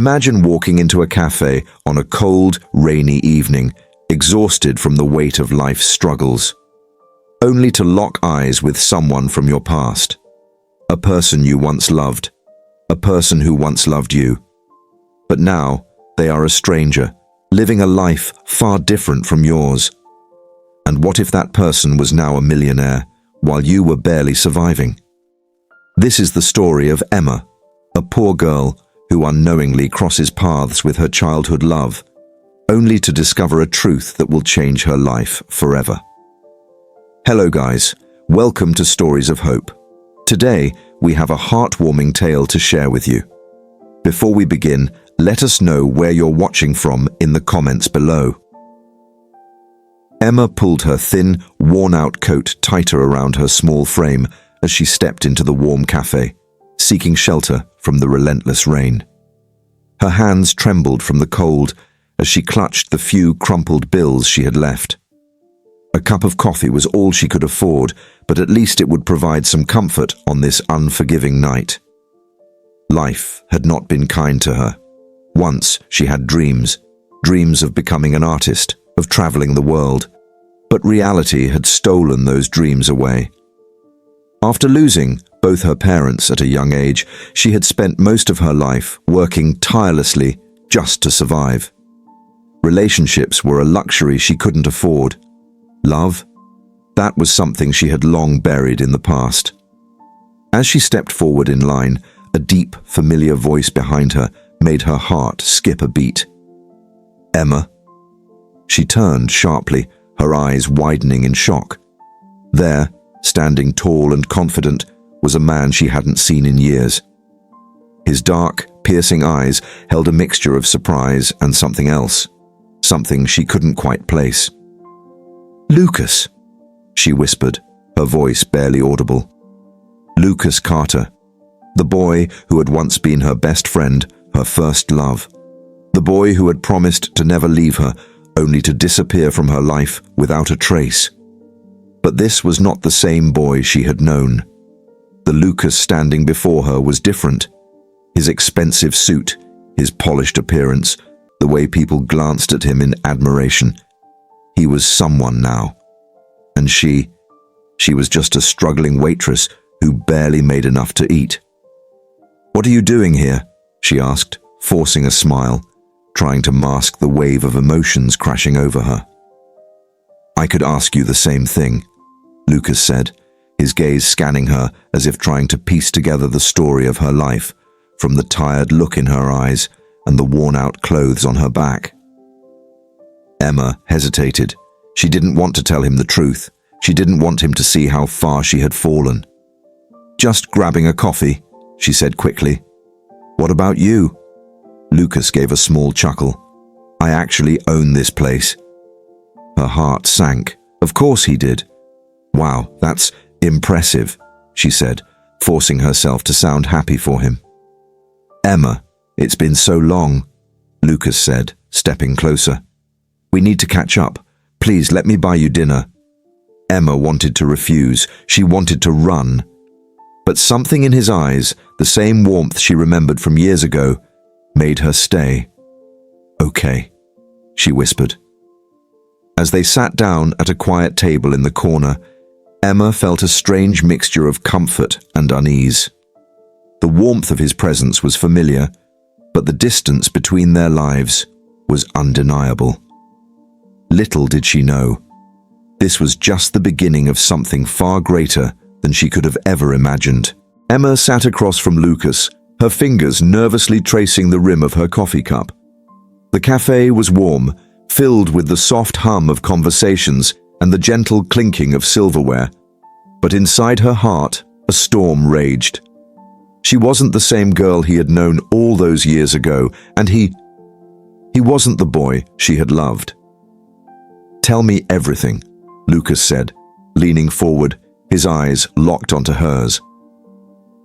Imagine walking into a cafe on a cold, rainy evening, exhausted from the weight of life's struggles, only to lock eyes with someone from your past. A person you once loved, a person who once loved you. But now, they are a stranger, living a life far different from yours. And what if that person was now a millionaire, while you were barely surviving? This is the story of Emma, a poor girl who unknowingly crosses paths with her childhood love, only to discover a truth that will change her life forever. Hello guys, welcome to Stories of Hope. Today, we have a heartwarming tale to share with you. Before we begin, let us know where you're watching from in the comments below. Emma pulled her thin, worn-out coat tighter around her small frame as she stepped into the warm cafe, seeking shelter from the relentless rain. Her hands trembled from the cold as she clutched the few crumpled bills she had left. A cup of coffee was all she could afford, but at least it would provide some comfort on this unforgiving night. Life had not been kind to her. Once she had dreams of becoming an artist, of traveling the world, but reality had stolen those dreams away. After losing both her parents at a young age, she had spent most of her life working tirelessly just to survive. Relationships were a luxury she couldn't afford. Love? That was something she had long buried in the past. As she stepped forward in line, a deep, familiar voice behind her made her heart skip a beat. Emma? She turned sharply, her eyes widening in shock. There, standing tall and confident, was a man she hadn't seen in years. His dark, piercing eyes held a mixture of surprise and something else, something she couldn't quite place. "Lucas," she whispered, her voice barely audible. Lucas Carter, the boy who had once been her best friend, her first love. The boy who had promised to never leave her, only to disappear from her life without a trace. But this was not the same boy she had known. The Lucas standing before her was different. His expensive suit, his polished appearance, the way people glanced at him in admiration. He was someone now. And she was just a struggling waitress who barely made enough to eat. "What are you doing here?" she asked, forcing a smile, trying to mask the wave of emotions crashing over her. "I could ask you the same thing," Lucas said, his gaze scanning her as if trying to piece together the story of her life, from the tired look in her eyes and the worn-out clothes on her back. Emma hesitated. She didn't want to tell him the truth. She didn't want him to see how far she had fallen. "Just grabbing a coffee," she said quickly. "What about you?" Lucas gave a small chuckle. "I actually own this place." Her heart sank. Of course he did. "Wow, that's impressive," she said, forcing herself to sound happy for him. "Emma, it's been so long," Lucas said, stepping closer. "We need to catch up. Please let me buy you dinner." Emma wanted to refuse. She wanted to run. But something in his eyes, the same warmth she remembered from years ago, made her stay. "Okay," she whispered. As they sat down at a quiet table in the corner, Emma felt a strange mixture of comfort and unease. The warmth of his presence was familiar, but the distance between their lives was undeniable. Little did she know, this was just the beginning of something far greater than she could have ever imagined. Emma sat across from Lucas, her fingers nervously tracing the rim of her coffee cup. The cafe was warm, filled with the soft hum of conversations and the gentle clinking of silverware. But inside her heart, a storm raged. She wasn't the same girl he had known all those years ago, and he wasn't the boy she had loved. "Tell me everything," Lucas said, leaning forward, his eyes locked onto hers.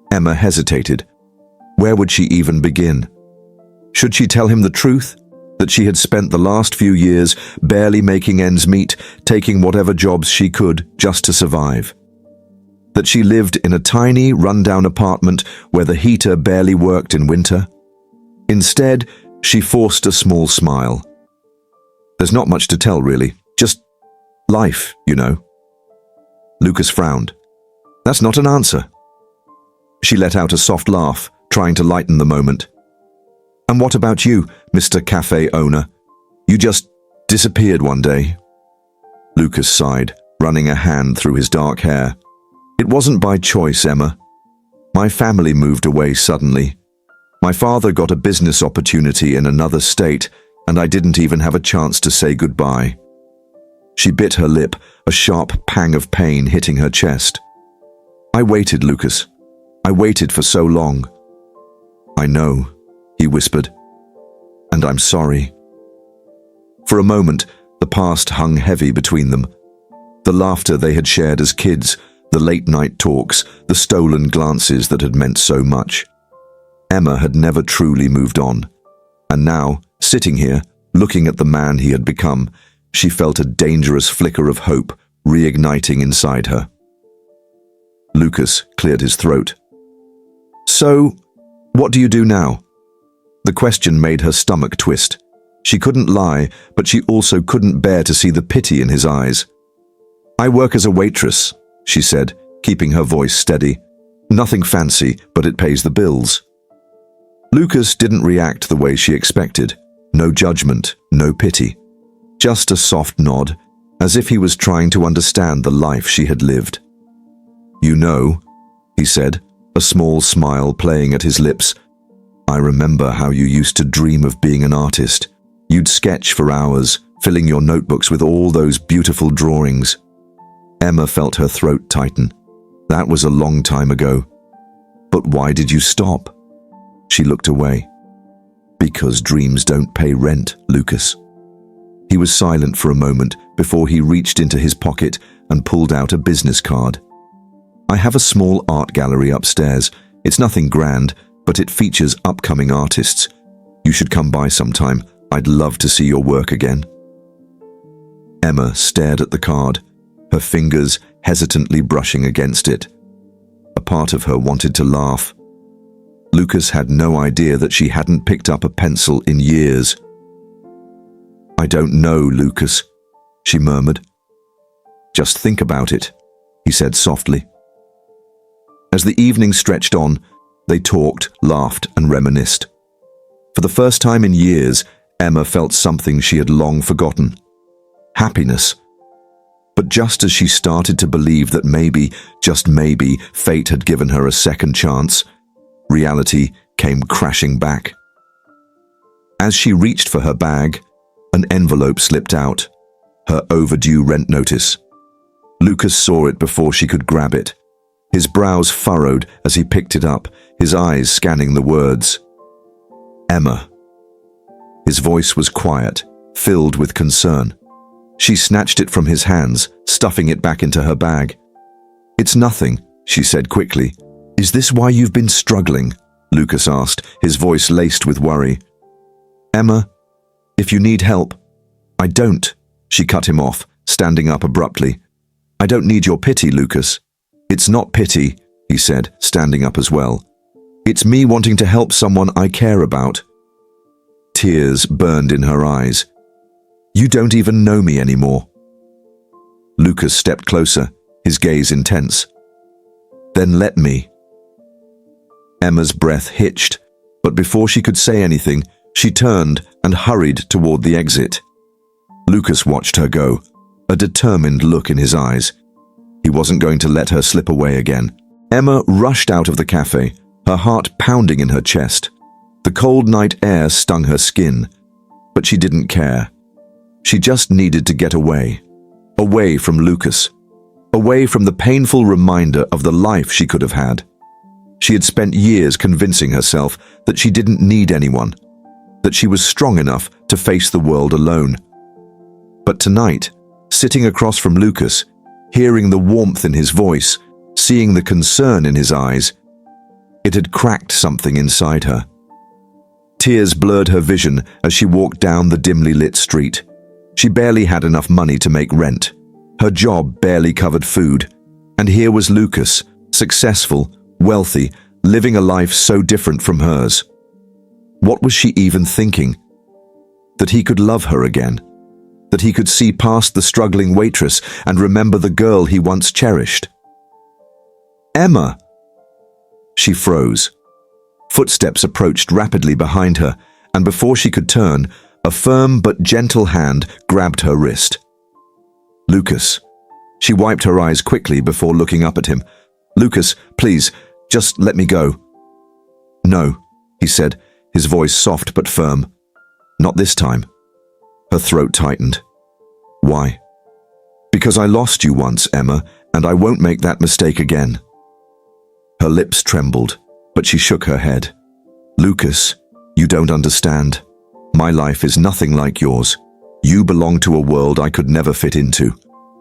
Emma hesitated. Where would she even begin? Should she tell him the truth? That she had spent the last few years barely making ends meet, taking whatever jobs she could just to survive? That she lived in a tiny, run-down apartment where the heater barely worked in winter? Instead, she forced a small smile. There's not much to tell, really. Just life, you know. Lucas frowned. That's not an answer. She let out a soft laugh, trying to lighten the moment. And what about you, Mr. Cafe owner? You just disappeared one day. Lucas sighed, running a hand through his dark hair. It wasn't by choice, Emma. My family moved away suddenly. My father got a business opportunity in another state, and I didn't even have a chance to say goodbye. She bit her lip, a sharp pang of pain hitting her chest. I waited, Lucas. I waited for so long. I know, he whispered. And I'm sorry. For a moment, the past hung heavy between them. The laughter they had shared as kids, the late-night talks, the stolen glances that had meant so much. Emma had never truly moved on. And now, sitting here, looking at the man he had become, she felt a dangerous flicker of hope reigniting inside her. Lucas cleared his throat. So, what do you do now? The question made her stomach twist. She couldn't lie, but she also couldn't bear to see the pity in his eyes. I work as a waitress, she said, keeping her voice steady. Nothing fancy, but it pays the bills. Lucas didn't react the way she expected. No judgment, no pity. Just a soft nod, as if he was trying to understand the life she had lived. You know, he said, a small smile playing at his lips. I remember how you used to dream of being an artist. You'd sketch for hours, filling your notebooks with all those beautiful drawings. Emma felt her throat tighten. That was a long time ago. But why did you stop? She looked away. Because dreams don't pay rent, Lucas. He was silent for a moment before he reached into his pocket and pulled out a business card. I have a small art gallery upstairs. It's nothing grand, but it features upcoming artists. You should come by sometime. I'd love to see your work again. Emma stared at the card, her fingers hesitantly brushing against it. A part of her wanted to laugh. Lucas had no idea that she hadn't picked up a pencil in years. I don't know, Lucas, she murmured. Just think about it, he said softly. As the evening stretched on, they talked, laughed, and reminisced. For the first time in years, Emma felt something she had long forgotten. Happiness. But just as she started to believe that maybe, just maybe, fate had given her a second chance, reality came crashing back. As she reached for her bag, an envelope slipped out, her overdue rent notice. Lucas saw it before she could grab it. His brows furrowed as he picked it up, his eyes scanning the words. Emma. His voice was quiet, filled with concern. She snatched it from his hands, stuffing it back into her bag. It's nothing, she said quickly. Is this why you've been struggling? Lucas asked, his voice laced with worry. Emma, if you need help. I don't, she cut him off, standing up abruptly. I don't need your pity, Lucas. It's not pity, he said, standing up as well. It's me wanting to help someone I care about. Tears burned in her eyes. You don't even know me anymore. Lucas stepped closer, his gaze intense. Then let me. Emma's breath hitched, but before she could say anything, she turned and hurried toward the exit. Lucas watched her go, a determined look in his eyes. He wasn't going to let her slip away again. Emma rushed out of the cafe, her heart pounding in her chest. The cold night air stung her skin, but she didn't care. She just needed to get away. Away from Lucas. Away from the painful reminder of the life she could have had. She had spent years convincing herself that she didn't need anyone, that she was strong enough to face the world alone. But tonight, sitting across from Lucas, hearing the warmth in his voice, seeing the concern in his eyes, it had cracked something inside her. Tears blurred her vision as she walked down the dimly lit street. She barely had enough money to make rent. Her job barely covered food. And here was Lucas, successful, wealthy, living a life so different from hers. What was she even thinking? That he could love her again? That he could see past the struggling waitress and remember the girl he once cherished? Emma! She froze. Footsteps approached rapidly behind her, and before she could turn, a firm but gentle hand grabbed her wrist. Lucas. She wiped her eyes quickly before looking up at him. Lucas, please, just let me go. No, he said, his voice soft but firm. Not this time. Her throat tightened. Why? Because I lost you once, Emma, and I won't make that mistake again. Her lips trembled, but she shook her head. Lucas, you don't understand. My life is nothing like yours. You belong to a world I could never fit into.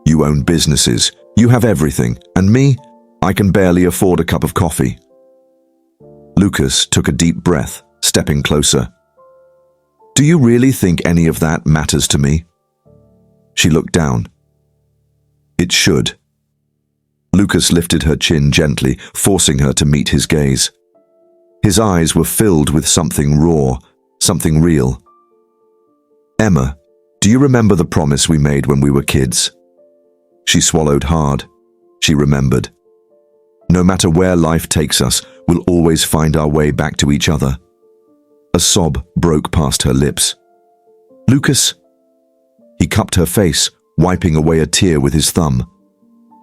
You own businesses, you have everything, and me, I can barely afford a cup of coffee. Lucas took a deep breath, stepping closer. Do you really think any of that matters to me? She looked down. It should. Lucas lifted her chin gently, forcing her to meet his gaze. His eyes were filled with something raw, something real. Emma, do you remember the promise we made when we were kids? She swallowed hard. She remembered. No matter where life takes us, we'll always find our way back to each other. A sob broke past her lips. Lucas? He cupped her face, wiping away a tear with his thumb.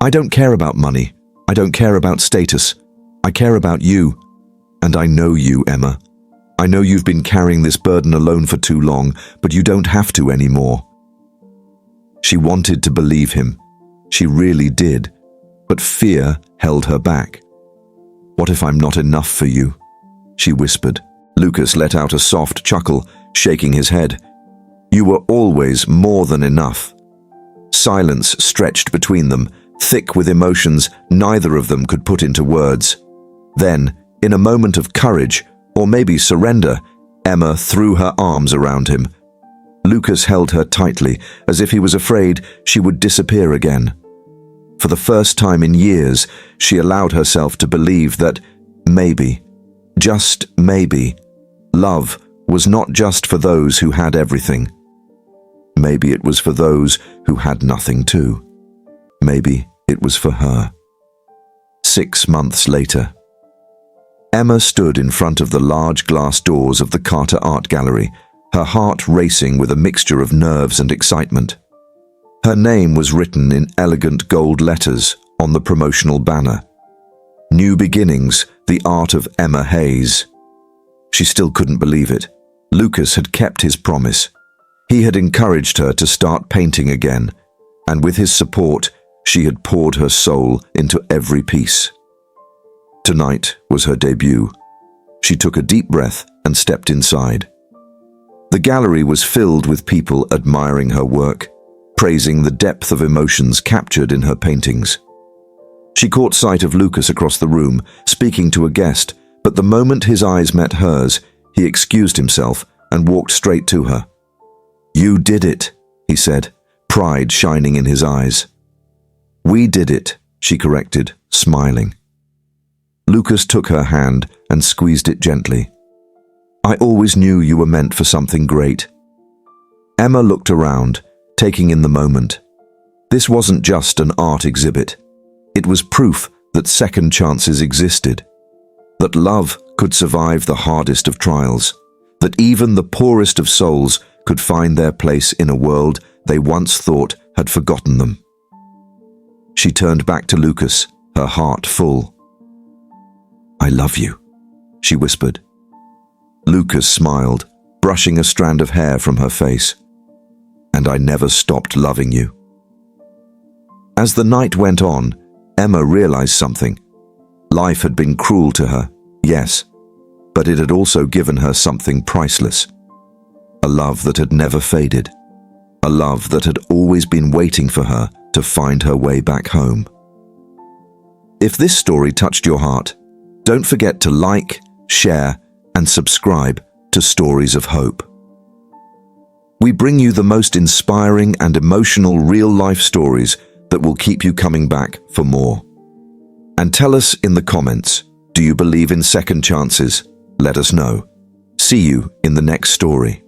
I don't care about money. I don't care about status. I care about you. And I know you, Emma. I know you've been carrying this burden alone for too long, but you don't have to anymore. She wanted to believe him. She really did, but fear held her back. What if I'm not enough for you? She whispered. Lucas let out a soft chuckle, shaking his head. You were always more than enough. Silence stretched between them, thick with emotions neither of them could put into words. Then, in a moment of courage, or maybe surrender, Emma threw her arms around him. Lucas held her tightly, as if he was afraid she would disappear again. For the first time in years, she allowed herself to believe that maybe, just maybe, love was not just for those who had everything. Maybe it was for those who had nothing too. Maybe it was for her. 6 months later. Emma stood in front of the large glass doors of the Carter Art Gallery, her heart racing with a mixture of nerves and excitement. Her name was written in elegant gold letters on the promotional banner. New Beginnings, the art of Emma Hayes. She still couldn't believe it. Lucas had kept his promise. He had encouraged her to start painting again, and with his support, she had poured her soul into every piece. Tonight was her debut. She took a deep breath and stepped inside. The gallery was filled with people admiring her work, praising the depth of emotions captured in her paintings. She caught sight of Lucas across the room, speaking to a guest, but the moment his eyes met hers, he excused himself and walked straight to her. You did it, he said, pride shining in his eyes. We did it, she corrected, smiling. Lucas took her hand and squeezed it gently. I always knew you were meant for something great. Emma looked around, taking in the moment. This wasn't just an art exhibit. It was proof that second chances existed, that love could survive the hardest of trials, that even the poorest of souls could find their place in a world they once thought had forgotten them. She turned back to Lucas, her heart full. I love you, she whispered. Lucas smiled, brushing a strand of hair from her face. And I never stopped loving you. As the night went on, Emma realized something. Life had been cruel to her, yes, but it had also given her something priceless. A love that had never faded. A love that had always been waiting for her to find her way back home. If this story touched your heart, don't forget to like, share, and subscribe to Stories of Hope. We bring you the most inspiring and emotional real-life stories that will keep you coming back for more. And tell us in the comments, do you believe in second chances? Let us know. See you in the next story.